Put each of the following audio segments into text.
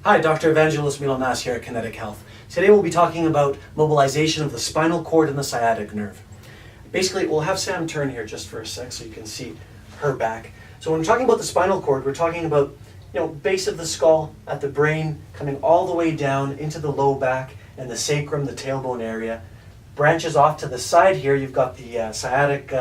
Hi, Dr. Evangelos Milonas here at Kinetic Health. Today we'll be talking about mobilization of the spinal cord and the sciatic nerve. Basically, we'll have Sam turn here just for a sec so you can see her back. So when we're talking about the spinal cord, we're talking about, base of the skull at the brain, coming all the way down into the low back and the sacrum, the tailbone area. Branches off to the side here, you've got the sciatic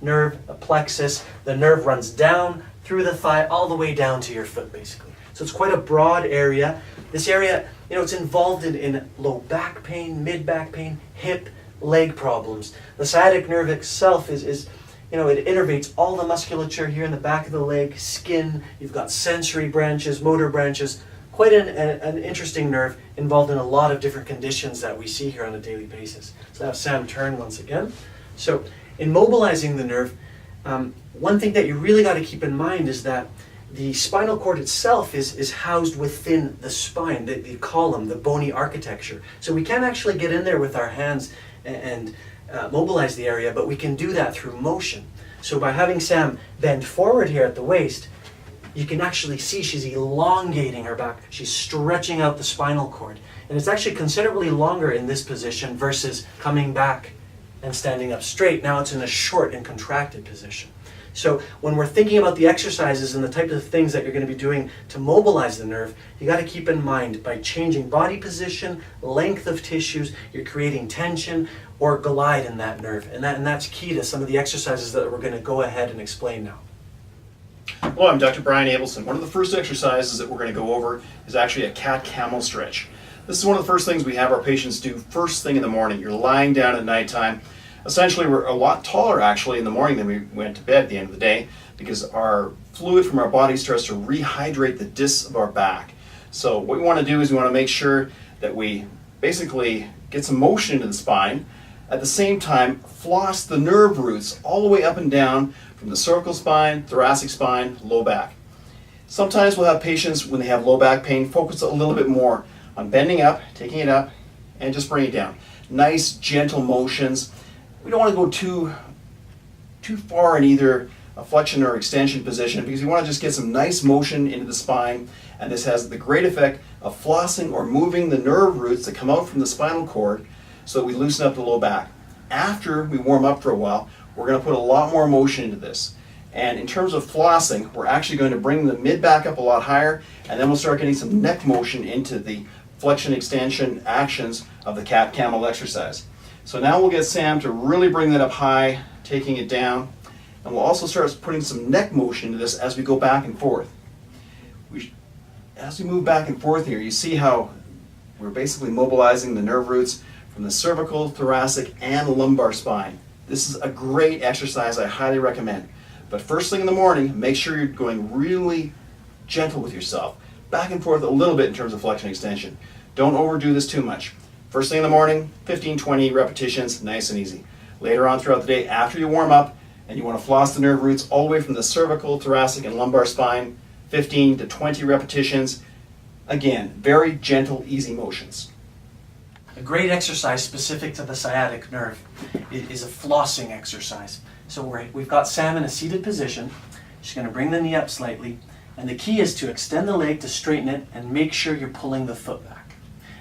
nerve, a plexus. The nerve runs down through the thigh all the way down to your foot, basically. So it's quite a broad area. This area, it's involved in low back pain, mid back pain, hip, leg problems. The sciatic nerve itself is it innervates all the musculature here in the back of the leg, skin. You've got sensory branches, motor branches. Quite an interesting nerve involved in a lot of different conditions that we see here on a daily basis. So have Sam turn once again. So in mobilizing the nerve, one thing that you really got to keep in mind is that the spinal cord itself is housed within the spine, the column, the bony architecture. So we can't actually get in there with our hands and mobilize the area, but we can do that through motion. So by having Sam bend forward here at the waist, you can actually see she's elongating her back. She's stretching out the spinal cord. And it's actually considerably longer in this position versus coming back and standing up straight. Now it's in a short and contracted position. So when we're thinking about the exercises and the types of things that you're going to be doing to mobilize the nerve, you got to keep in mind by changing body position, length of tissues, you're creating tension or glide in that nerve. And that's key to some of the exercises that we're going to go ahead and explain now. Hello, I'm Dr. Brian Abelson. One of the first exercises that we're going to go over is actually a cat-camel stretch. This is one of the first things we have our patients do first thing in the morning. You're lying down at nighttime. Essentially, we're a lot taller actually in the morning than we went to bed at the end of the day because our fluid from our body starts to rehydrate the discs of our back. So what we want to do is we want to make sure that we basically get some motion into the spine. At the same time, floss the nerve roots all the way up and down from the cervical spine, thoracic spine, low back. Sometimes we'll have patients, when they have low back pain, focus a little bit more on bending up, taking it up, and just bringing it down. Nice, gentle motions. We don't want to go too far in either a flexion or extension position because we want to just get some nice motion into the spine, and this has the great effect of flossing or moving the nerve roots that come out from the spinal cord so that we loosen up the low back. After we warm up for a while, we're going to put a lot more motion into this. And in terms of flossing, we're actually going to bring the mid back up a lot higher, and then we'll start getting some neck motion into the flexion extension actions of the cat-camel exercise. So now we'll get Sam to really bring that up high, taking it down, and we'll also start putting some neck motion into this as we go back and forth. As we move back and forth here, you see how we're basically mobilizing the nerve roots from the cervical, thoracic, and lumbar spine. This is a great exercise I highly recommend. But first thing in the morning, make sure you're going really gentle with yourself. Back and forth a little bit in terms of flexion extension. Don't overdo this too much. First thing in the morning, 15-20 repetitions, nice and easy. Later on throughout the day, after you warm up, and you want to floss the nerve roots all the way from the cervical, thoracic, and lumbar spine, 15 to 20 repetitions. Again, very gentle, easy motions. A great exercise specific to the sciatic nerve is a flossing exercise. So we've got Sam in a seated position. She's going to bring the knee up slightly, and the key is to extend the leg to straighten it and make sure you're pulling the foot back.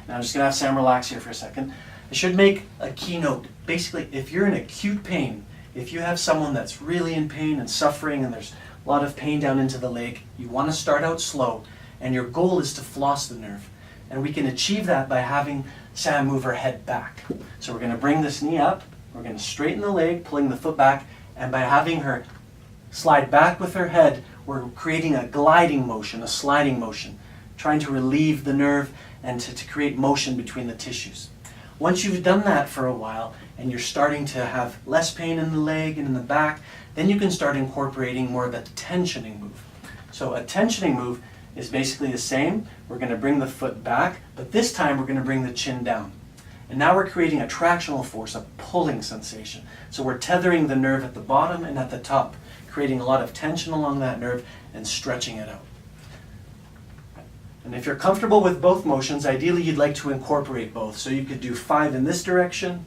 Now I'm just going to have Sam relax here for a second. I should make a keynote. Basically, if you're in acute pain, if you have someone that's really in pain and suffering and there's a lot of pain down into the leg, you want to start out slow, and your goal is to floss the nerve. And we can achieve that by having Sam move her head back. So we're going to bring this knee up, we're going to straighten the leg, pulling the foot back, and by having her slide back with her head, we're creating a gliding motion, a sliding motion, trying to relieve the nerve and to create motion between the tissues. Once you've done that for a while and you're starting to have less pain in the leg and in the back, then you can start incorporating more of a tensioning move. So a tensioning move is basically the same. We're going to bring the foot back, but this time we're going to bring the chin down. And now we're creating a tractional force, a pulling sensation. So we're tethering the nerve at the bottom and at the top, creating a lot of tension along that nerve and stretching it out. And if you're comfortable with both motions, ideally you'd like to incorporate both. So you could do 5 in this direction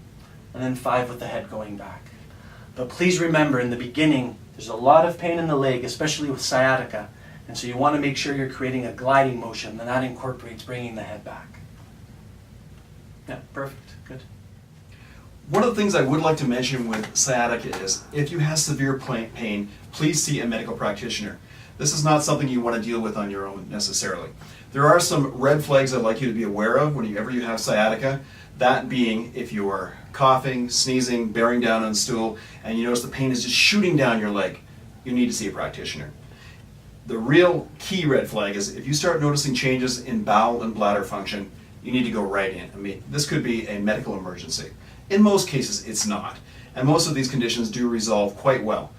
and then 5 with the head going back. But please remember, in the beginning, there's a lot of pain in the leg, especially with sciatica. And so you want to make sure you're creating a gliding motion, and that incorporates bringing the head back. Yeah, perfect, good. One of the things I would like to mention with sciatica is if you have severe pain, please see a medical practitioner. This is not something you want to deal with on your own necessarily. There are some red flags I'd like you to be aware of whenever you have sciatica. That being if you are coughing, sneezing, bearing down on stool, and you notice the pain is just shooting down your leg, you need to see a practitioner. The real key red flag is if you start noticing changes in bowel and bladder function, you need to go right in. I mean, this could be a medical emergency. In most cases, it's not. And most of these conditions do resolve quite well.